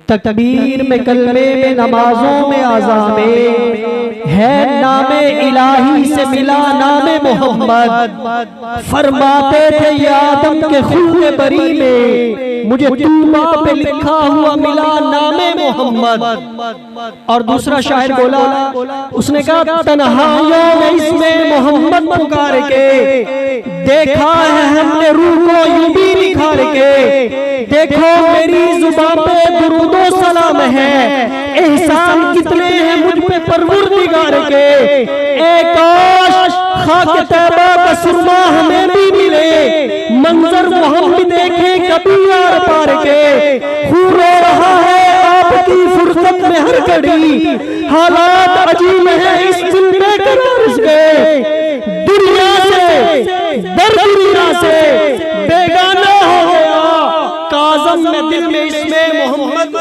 तकबीर में, कलमे में, नमाजों में, आज़ा में है नामे इलाही से मिला नामे मोहम्मद। फरमाते थे या आदम के खुल्क़े बरी में मुझे तूबा पे लिखा हुआ मिला नामे मोहम्मद। और दूसरा शायर बोला, उसने कहा तन्हाइयों में इसमें मोहम्मद पुकार के देखा है हमने रूह को यूं भी निखार के। देखो मेरी जुबान पे दुरूदो सलाम है, एहसान कितने हैं मुझ पे परवरदिगार के। ए काश खाक तैबा का सुरमा हमें भी मिले, मंजर मोहम्मद देखे कभी यार पार के। खून रो रहा है आपकी फुर्सत में हर घड़ी, हालात अजीब है इस दिल में करार के। दुनिया से दर दुनिया से बेगाना हो गया, काज़म में दिल में इसमें मोहम्मद